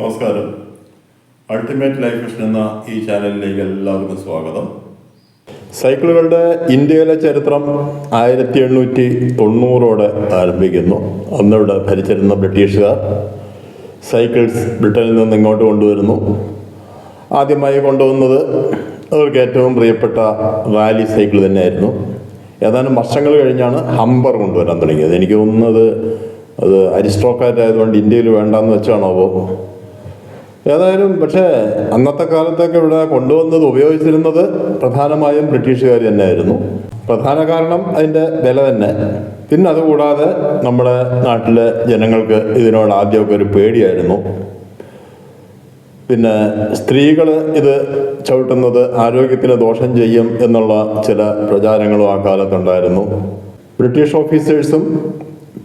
നമസ്കാരം. Ultimate life mission എന്ന ഈ ചാനലിലേക്ക് എല്ലാവർക്കും സ്വാഗതം. സൈക്കിളുകളുടെ ഇന്ത്യയിലെ ചരിത്രം 1890 ആരംഭിക്കുന്നു. അന്നിവിടെ ഭരിച്ചിരുന്ന ബ്രിട്ടീഷുകാർ സൈക്കിൾസ് ബ്രിട്ടനിൽ നിന്ന് ഇങ്ങോട്ട് കൊണ്ടുവരുന്നു. ആദ്യമായി കൊണ്ടുവന്നത് അവർക്ക് ഏറ്റവും പ്രിയപ്പെട്ട റാലി സൈക്കിൾ തന്നെയായിരുന്നു. ഏതാനും വർഷങ്ങൾ കഴിഞ്ഞാണ് ഹമ്പർ കൊണ്ടുവരാൻ തുടങ്ങിയത്. എനിക്ക് തോന്നുന്നത് അത് അരിസ്റ്റോക്രാറ്റായതുകൊണ്ട് ഇന്ത്യയിൽ വേണ്ടാന്ന് വെച്ചാണോ? ഏതായാലും പക്ഷേ അന്നത്തെ കാലത്തൊക്കെ ഇവിടെ കൊണ്ടുവന്നത് ഉപയോഗിച്ചിരുന്നത് പ്രധാനമായും ബ്രിട്ടീഷുകാർ തന്നെയായിരുന്നു. പ്രധാന കാരണം അതിൻ്റെ വില തന്നെ. പിന്നെ അതുകൂടാതെ നമ്മുടെ നാട്ടിലെ ജനങ്ങൾക്ക് ഇതിനോട് ആദ്യമൊക്കെ ഒരു പേടിയായിരുന്നു. പിന്നെ സ്ത്രീകൾ ഇത് ചവിട്ടുന്നത് ആരോഗ്യത്തിന് ദോഷം ചെയ്യും എന്നുള്ള ചില പ്രചാരങ്ങളും ആ കാലത്തുണ്ടായിരുന്നു. ബ്രിട്ടീഷ് ഓഫീസേഴ്സും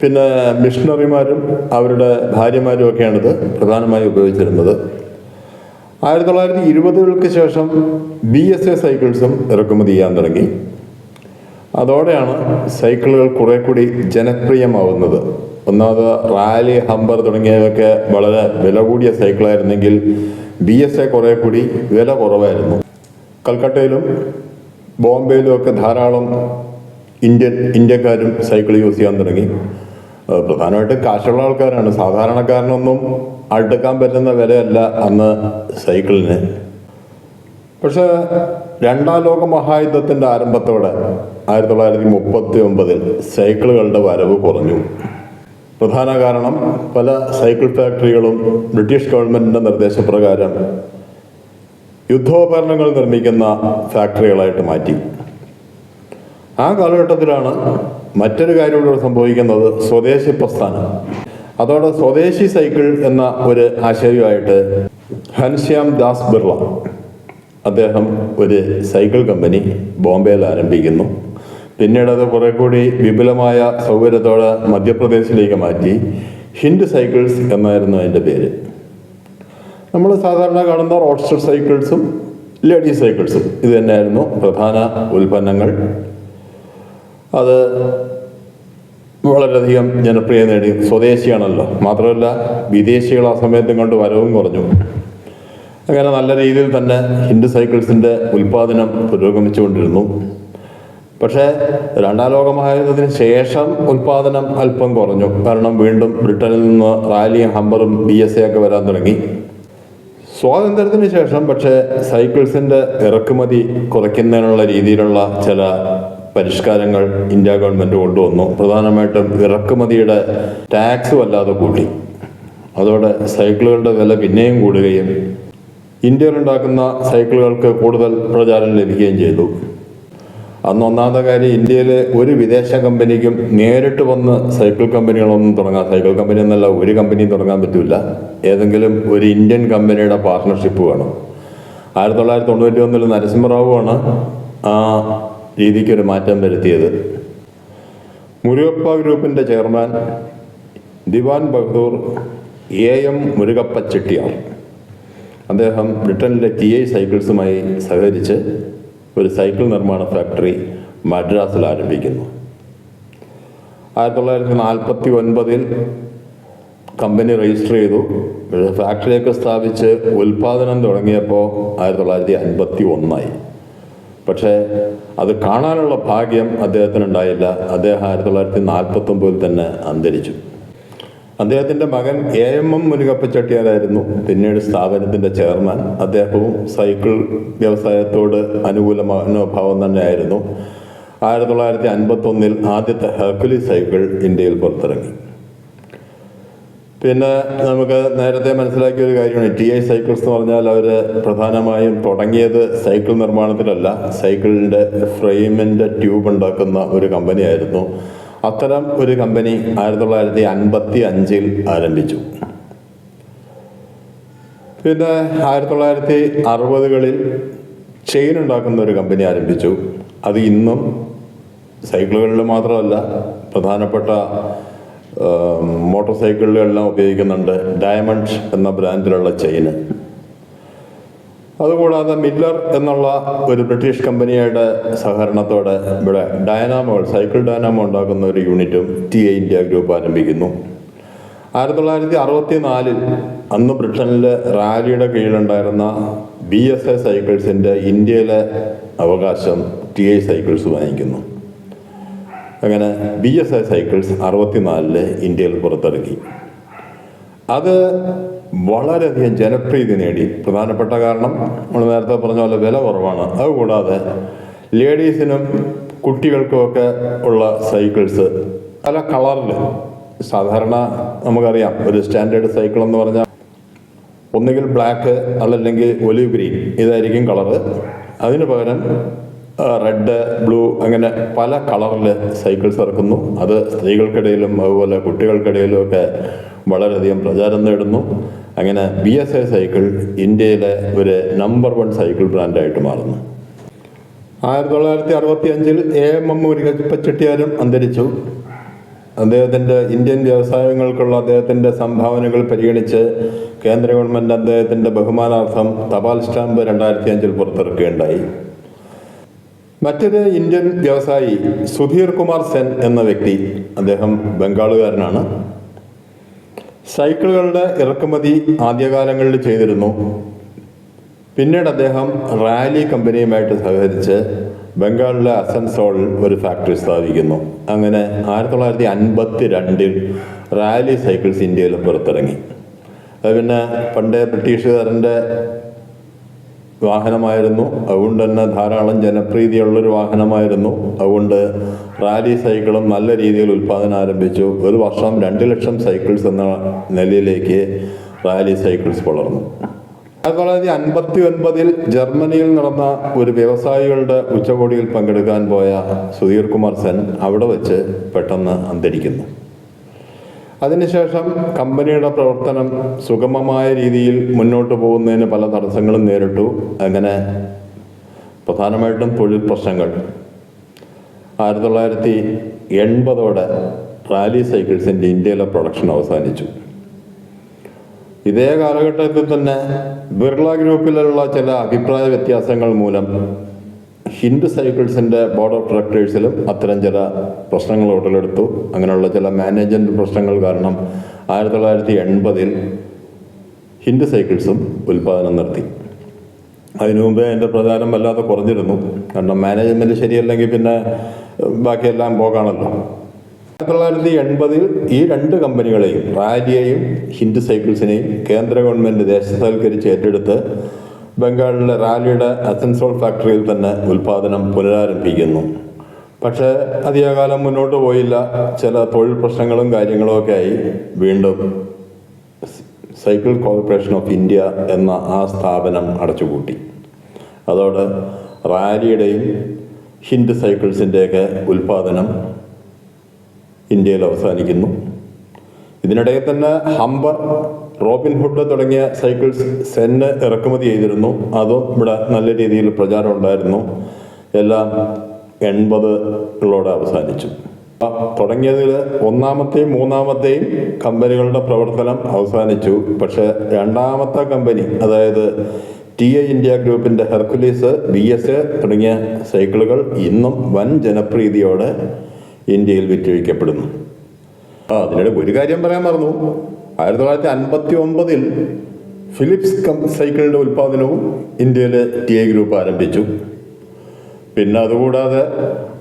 പിന്നെ മിഷണറിമാരും അവരുടെ ഭാര്യമാരും ഒക്കെയാണിത് പ്രധാനമായും ഉപയോഗിച്ചിരുന്നത്. 1920-കൾക്ക് ശേഷം BSA സൈക്കിൾസും ഇറക്കുമതി ചെയ്യാൻ തുടങ്ങി. അതോടെയാണ് സൈക്കിളുകൾ കുറെ കൂടി ജനപ്രിയമാവുന്നത്. ഒന്നാമത് റാലി, ഹമ്പർ തുടങ്ങിയവയൊക്കെ വളരെ വില കൂടിയ സൈക്കിളായിരുന്നെങ്കിൽ BSA കുറെ കൂടി വില കുറവായിരുന്നു. കൽക്കട്ടയിലും ബോംബെയിലും ഒക്കെ ധാരാളം ഇന്ത്യക്കാരും സൈക്കിൾ യൂസ് ചെയ്യാൻ തുടങ്ങി. പ്രധാനമായിട്ടും കാശുള്ള ആൾക്കാരാണ്. സാധാരണക്കാരനൊന്നും അടുക്കാൻ പറ്റുന്ന വിലയല്ല അന്ന് സൈക്കിളിന്. പക്ഷേ രണ്ടാം ലോക മഹായുദ്ധത്തിൻ്റെ ആരംഭത്തോടെ 1939 സൈക്കിളുകളുടെ വരവ് കുറഞ്ഞു. പ്രധാന കാരണം പല സൈക്കിൾ ഫാക്ടറികളും ബ്രിട്ടീഷ് ഗവൺമെൻറ്റിൻ്റെ നിർദ്ദേശപ്രകാരം യുദ്ധോപകരണങ്ങൾ നിർമ്മിക്കുന്ന ഫാക്ടറികളായിട്ട് മാറ്റി. ആ കാലഘട്ടത്തിലാണ് മറ്റൊരു കാര്യം ഇവിടെ സംഭവിക്കുന്നത്, സ്വദേശി പ്രസ്ഥാനം. അതോടെ സ്വദേശി സൈക്കിൾ എന്ന ഒരു ആശയമായിട്ട് ഘൻശ്യാം ദാസ് ബിർള അദ്ദേഹം ഒരു സൈക്കിൾ കമ്പനി ബോംബെയിൽ ആരംഭിക്കുന്നു. പിന്നീട് അത് കുറെ കൂടി വിപുലമായ സൗകര്യത്തോടെ മധ്യപ്രദേശിലേക്ക് മാറ്റി. ഹിൻഡ് സൈക്കിൾസ് എന്നായിരുന്നു അതിൻ്റെ പേര്. നമ്മൾ സാധാരണ കാണുന്ന റോഡ്സ്റ്റർ സൈക്കിൾസും ലേഡീസ് സൈക്കിൾസും ഇത് തന്നെയായിരുന്നു പ്രധാന ഉൽപ്പന്നങ്ങൾ. അത് വളരെയധികം ജനപ്രിയത നേടി. സ്വദേശിയാണല്ലോ, മാത്രമല്ല വിദേശികൾ ആ സമയത്തും കൊണ്ട് വരവും കുറഞ്ഞു. അങ്ങനെ നല്ല രീതിയിൽ തന്നെ ഹിൻഡ് സൈക്കിൾസിൻ്റെ ഉൽപ്പാദനം പുരോഗമിച്ചുകൊണ്ടിരുന്നു. പക്ഷേ രണ്ടാം ലോക മഹായുദ്ധത്തിന് ശേഷം ഉൽപ്പാദനം അല്പം കുറഞ്ഞു. കാരണം വീണ്ടും ബ്രിട്ടനിൽ നിന്ന് റാലിയും ഹമ്പറും BSA ഒക്കെ വരാൻ തുടങ്ങി. സ്വാതന്ത്ര്യത്തിന് ശേഷം പക്ഷേ സൈക്കിൾസിൻ്റെ ഇറക്കുമതി കുറയ്ക്കുന്നതിനുള്ള രീതിയിലുള്ള ചില പരിഷ്കാരങ്ങൾ ഇന്ത്യ ഗവൺമെൻറ് കൊണ്ടുവന്നു. പ്രധാനമായിട്ടും ഇറക്കുമതിയുടെ ടാക്സ് വല്ലാതെ കൂട്ടി. അതോടെ സൈക്കിളുകളുടെ വില പിന്നെയും കൂടുകയും ഇന്ത്യയിലുണ്ടാക്കുന്ന സൈക്കിളുകൾക്ക് കൂടുതൽ പ്രചാരം ലഭിക്കുകയും ചെയ്തു. അന്ന് ഒന്നാമത്തെ കാര്യം, ഇന്ത്യയിലെ ഒരു വിദേശ കമ്പനിക്കും നേരിട്ട് വന്ന് സൈക്കിൾ കമ്പനികളൊന്നും സൈക്കിൾ കമ്പനി എന്നല്ല ഒരു കമ്പനിയും തുടങ്ങാൻ പറ്റില്ല. ഏതെങ്കിലും ഒരു ഇന്ത്യൻ കമ്പനിയുടെ പാർട്ട്ണർഷിപ്പ് വേണം. 1991 നരസിംഹറാവുവാണ് ആ രീതിക്കൊരു മാറ്റം വരുത്തിയത്. മുരുകപ്പ ഗ്രൂപ്പിൻ്റെ ചെയർമാൻ ദിവാൻ ബഹദൂർ AM മുരുകപ്പ ചെട്ടിയാർ അദ്ദേഹം ബ്രിട്ടനിലെ TI സൈക്കിൾസുമായി സഹകരിച്ച് ഒരു സൈക്കിൾ നിർമ്മാണ ഫാക്ടറി മദ്രാസിൽ ആരംഭിക്കുന്നു. 1949 കമ്പനി രജിസ്റ്റർ ചെയ്തു. ഫാക്ടറിയൊക്കെ സ്ഥാപിച്ച് ഉൽപ്പാദനം തുടങ്ങിയപ്പോൾ 1951. പക്ഷേ അത് കാണാനുള്ള ഭാഗ്യം അദ്ദേഹത്തിനുണ്ടായില്ല. അദ്ദേഹം 1949 തന്നെ അന്തരിച്ചു. അദ്ദേഹത്തിൻ്റെ മകൻ AM മുരുകപ്പ ചെട്ടിയാരായിരുന്നു പിന്നീട് സ്ഥാപനത്തിൻ്റെ ചെയർമാൻ. അദ്ദേഹവും സൈക്കിൾ വ്യവസായത്തോട് അനുകൂല മനോഭാവം തന്നെയായിരുന്നു. 1951 ആദ്യത്തെ ഹെർക്കുലീസ് സൈക്കിൾ ഇന്ത്യയിൽ പുറത്തിറങ്ങി. പിന്നെ നമുക്ക് നേരത്തെ മനസ്സിലാക്കിയ ഒരു കാര്യമാണ്, TI സൈക്കിൾസ് എന്ന് പറഞ്ഞാൽ അവർ പ്രധാനമായും തുടങ്ങിയത് സൈക്കിൾ നിർമ്മാണത്തിലല്ല, സൈക്കിളിൻ്റെ ഫ്രെയിമിൻ്റെ ട്യൂബ് ഉണ്ടാക്കുന്ന ഒരു കമ്പനിയായിരുന്നു. അത്തരം ഒരു കമ്പനി 1955 ആരംഭിച്ചു. പിന്നെ 1960കളിൽ ചെയിൻ ഉണ്ടാക്കുന്ന ഒരു കമ്പനി ആരംഭിച്ചു. അത് ഇന്നും സൈക്കിളുകളിൽ മാത്രമല്ല പ്രധാനപ്പെട്ട മോട്ടോർ സൈക്കിളുകളെല്ലാം ഉപയോഗിക്കുന്നുണ്ട്. ഡയമണ്ട് എന്ന ബ്രാൻഡിലുള്ള ചെയിന്. അതുകൂടാതെ മില്ലർ എന്നുള്ള ഒരു ബ്രിട്ടീഷ് കമ്പനിയുടെ സഹകരണത്തോടെ ഇവിടെ സൈക്കിൾ ഡൈനാമോ ഉണ്ടാക്കുന്ന ഒരു യൂണിറ്റും TI ഇന്ത്യ ഗ്രൂപ്പ് ആരംഭിക്കുന്നു. 1964 അന്ന് ബ്രിട്ടനിൽ റാലിയുടെ കീഴിലുണ്ടായിരുന്ന BSA സൈക്കിൾസിൻ്റെ ഇന്ത്യയിലെ അവകാശം TI സൈക്കിൾസ് വാങ്ങിക്കുന്നു. അങ്ങനെ BSA സൈക്കിൾസ് 64 ഇന്ത്യയിൽ പുറത്തിറക്കി. അത് വളരെയധികം ജനപ്രീതി നേടി. പ്രധാനപ്പെട്ട കാരണം നമ്മൾ നേരത്തെ പറഞ്ഞ പോലെ വില കുറവാണ്. അതുകൂടാതെ ലേഡീസിനും കുട്ടികൾക്കുമൊക്കെ ഉള്ള സൈക്കിൾസ് പല കളറിൽ, സാധാരണ നമുക്കറിയാം ഒരു സ്റ്റാൻഡേർഡ് സൈക്കിൾ എന്ന് പറഞ്ഞാൽ ഒന്നുകിൽ ബ്ലാക്ക് അല്ലെങ്കിൽ ഒലിവ് ഗ്രീൻ ഇതായിരിക്കും കളറ്. അതിന് പകരം റെഡ്, ബ്ലൂ അങ്ങനെ പല കളറിൽ സൈക്കിൾസ് ഇറക്കുന്നു. അത് സ്ത്രീകൾക്കിടയിലും അതുപോലെ കുട്ടികൾക്കിടയിലും ഒക്കെ വളരെയധികം പ്രചാരം നേടുന്നു. അങ്ങനെ BSA സൈക്കിൾ ഇന്ത്യയിലെ ഒരു നമ്പർ 1 സൈക്കിൾ ബ്രാൻഡായിട്ട് മാറുന്നു. 1965 AMM മുരുകപ്പൻ അന്തരിച്ചു. അദ്ദേഹത്തിൻ്റെ ഇന്ത്യൻ വ്യവസായങ്ങൾക്കുള്ള അദ്ദേഹത്തിൻ്റെ സംഭാവനകൾ പരിഗണിച്ച് കേന്ദ്ര ഗവൺമെൻറ് അദ്ദേഹത്തിൻ്റെ ബഹുമാനാർത്ഥം തപാൽ സ്റ്റാമ്പ് 2005 പുറത്തിറക്കുകയുണ്ടായി. മറ്റൊരു ഇന്ത്യൻ വ്യവസായി സുധീർ കുമാർ സെൻ എന്ന വ്യക്തി, അദ്ദേഹം ബംഗാളുകാരനാണ്. സൈക്കിളുകളുടെ ഇറക്കുമതി ആദ്യകാലങ്ങളിൽ ചെയ്തിരുന്നു. പിന്നീട് അദ്ദേഹം റാലി കമ്പനിയുമായിട്ട് സഹകരിച്ച് ബംഗാളിലെ അസൻസോളിൽ ഒരു ഫാക്ടറി സ്ഥാപിക്കുന്നു. അങ്ങനെ 1952 റാലി സൈക്കിൾസ് ഇന്ത്യയിൽ പുറത്തിറങ്ങി. അത് പിന്നെ പണ്ടേ ബ്രിട്ടീഷുകാരൻ്റെ വാഹനമായിരുന്നു. അതുകൊണ്ട് തന്നെ ധാരാളം ജനപ്രീതിയുള്ളൊരു വാഹനമായിരുന്നു. അതുകൊണ്ട് റാലി സൈക്കിളും നല്ല രീതിയിൽ ഉൽപ്പാദനം ആരംഭിച്ചു. ഒരു വർഷം 2 ലക്ഷം സൈക്കിൾസ് എന്ന നിലയിലേക്ക് റാലി സൈക്കിൾസ് വളർന്നു. 1959 ജർമ്മനിയിൽ നടന്ന ഒരു വ്യവസായികളുടെ ഉച്ചകോടിയിൽ പങ്കെടുക്കാൻ പോയ സുധീർ കുമാർ സെൻ അവിടെ വെച്ച് പെട്ടെന്ന് അന്തരിക്കുന്നു. അതിനുശേഷം കമ്പനിയുടെ പ്രവർത്തനം സുഗമമായ രീതിയിൽ മുന്നോട്ട് പോകുന്നതിന് പല തടസ്സങ്ങളും നേരിട്ടു. അങ്ങനെ പ്രധാനമായിട്ടും തൊഴിൽ പ്രശ്നങ്ങൾ. 1980 റാലി സൈക്കിൾസിൻ്റെ ഇന്ത്യയിലെ പ്രൊഡക്ഷൻ അവസാനിച്ചു. ഇതേ കാലഘട്ടത്തിൽ തന്നെ ബിർള ഗ്രൂപ്പിലുള്ള ചില അഭിപ്രായ വ്യത്യാസങ്ങൾ മൂലം ഹിൻഡ് സൈക്കിൾസിൻ്റെ ബോർഡ് ഓഫ് ഡയറക്ടേഴ്സിലും അത്തരം ചില പ്രശ്നങ്ങൾ ഉടലെടുത്തു. അങ്ങനെയുള്ള ചില മാനേജ്മെൻറ്റ് പ്രശ്നങ്ങൾ കാരണം 1980 ഹിൻഡ് സൈക്കിൾസും ഉൽപ്പാദനം നിർത്തി. അതിനു മുമ്പേ അതിൻ്റെ പ്രചാരം വല്ലാതെ കുറഞ്ഞിരുന്നു. കാരണം മാനേജ്മെൻറ്റ് ശരിയല്ലെങ്കിൽ പിന്നെ ബാക്കിയെല്ലാം പോകാണല്ലോ. 1980 ഈ 2 കമ്പനികളെയും, റാലിയെയും ഹിൻഡ് സൈക്കിൾസിനെയും കേന്ദ്ര ഗവൺമെൻറ് ദേശസാൽക്കരിച്ച് ഏറ്റെടുത്ത് ബംഗാളിലെ റാലിയുടെ അസൻസോൾ ഫാക്ടറിയിൽ തന്നെ ഉൽപ്പാദനം പുനരാരംഭിക്കുന്നു. പക്ഷേ അധികകാലം മുന്നോട്ട് പോയില്ല. ചില തൊഴിൽ പ്രശ്നങ്ങളും കാര്യങ്ങളും ഒക്കെ ആയി വീണ്ടും സൈക്കിൾ കോർപ്പറേഷൻ ഓഫ് ഇന്ത്യ എന്ന ആ സ്ഥാപനം അടച്ചുപൂട്ടി. അതോടെ റാലിയുടെയും ഹിൻഡ് സൈക്കിൾസിൻ്റെയൊക്കെ ഉൽപ്പാദനം ഇന്ത്യയിൽ അവസാനിക്കുന്നു. ഇതിനിടയിൽ തന്നെ ഹംബർ, റോബിൻഹുഡ് തുടങ്ങിയ സൈക്കിൾസ് സെന്ന് ഇറക്കുമതി ചെയ്തിരുന്നു. അതും ഇവിടെ നല്ല രീതിയിൽ പ്രചാരം ഉണ്ടായിരുന്നു. എല്ലാം 80കളോടെ അവസാനിച്ചു. തുടങ്ങിയതിൽ 1ാമത്തെയും 3ാമത്തെയും കമ്പനികളുടെ പ്രവർത്തനം അവസാനിച്ചു. പക്ഷേ 2ാമത്തെ കമ്പനി, അതായത് TI ഇന്ത്യ ഗ്രൂപ്പിൻ്റെ ഹെർക്കുലീസ്, BSA തുടങ്ങിയ സൈക്കിളുകൾ ഇന്നും വൻ ജനപ്രീതിയോടെ ഇന്ത്യയിൽ വിറ്റഴിക്കപ്പെടുന്നു. അതിനിടെ ഒരു കാര്യം പറയാൻ മറന്നു. 1959 ഫിലിപ്സ് സൈക്കിളിൻ്റെ ഉൽപ്പാദനവും ഇന്ത്യയിൽ TI ഗ്രൂപ്പ് ആരംഭിച്ചു. പിന്നെ അതുകൂടാതെ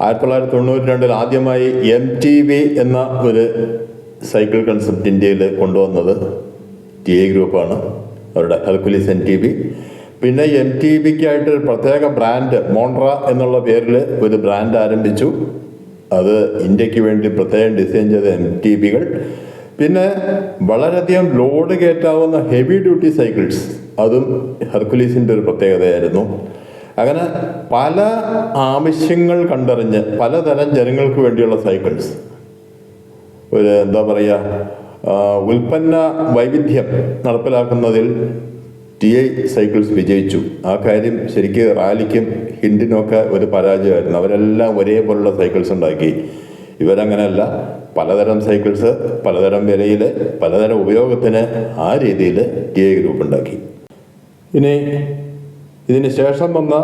1992 ആദ്യമായി MTB എന്ന ഒരു സൈക്കിൾ കൺസെപ്റ്റ് ഇന്ത്യയിൽ കൊണ്ടുവന്നത് TI ഗ്രൂപ്പാണ്, അവരുടെ ഹെർക്കുലീസ് MTB. പിന്നെ MTBക്കായിട്ട് ഒരു പ്രത്യേക ബ്രാൻഡ്, മോണ്ട്ര എന്നുള്ള പേരിൽ ഒരു ബ്രാൻഡ് ആരംഭിച്ചു. അത് ഇന്ത്യക്ക് വേണ്ടി പ്രത്യേകം ഡിസൈൻ ചെയ്ത MTBകൾ. പിന്നെ വളരെയധികം ലോഡ് കയറ്റാവുന്ന ഹെവി ഡ്യൂട്ടി സൈക്കിൾസ്, അതും ഹെർക്കുലീസിൻ്റെ ഒരു പ്രത്യേകതയായിരുന്നു. അങ്ങനെ പല ആവശ്യങ്ങൾ കണ്ടറിഞ്ഞ് പലതരം ജനങ്ങൾക്ക് വേണ്ടിയുള്ള സൈക്കിൾസ്, ഒരു എന്താ പറയുക, ഉൽപ്പന്ന വൈവിധ്യം നടപ്പിലാക്കുന്നതിൽ TI സൈക്കിൾസ് വിജയിച്ചു. ആ കാര്യം ശരിക്ക് റാലിക്കും ഹിൻഡിനുമൊക്കെ ഒരു പരാജയമായിരുന്നു. അവരെല്ലാം ഒരേപോലുള്ള സൈക്കിൾസ് ഉണ്ടാക്കി. ഇവരങ്ങനെയല്ല, പലതരം സൈക്കിൾസ് പലതരം വിലയിൽ പലതരം ഉപയോഗത്തിന് ആ രീതിയിൽ TI ഗ്രൂപ്പ് ഉണ്ടാക്കി. ഇനി ഇതിന് ശേഷം വന്ന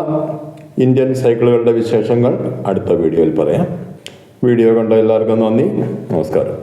ഇന്ത്യൻ സൈക്കിളുകളുടെ വിശേഷങ്ങൾ അടുത്ത വീഡിയോയിൽ പറയാം. വീഡിയോ കണ്ട എല്ലാവർക്കും നന്ദി, നമസ്കാരം.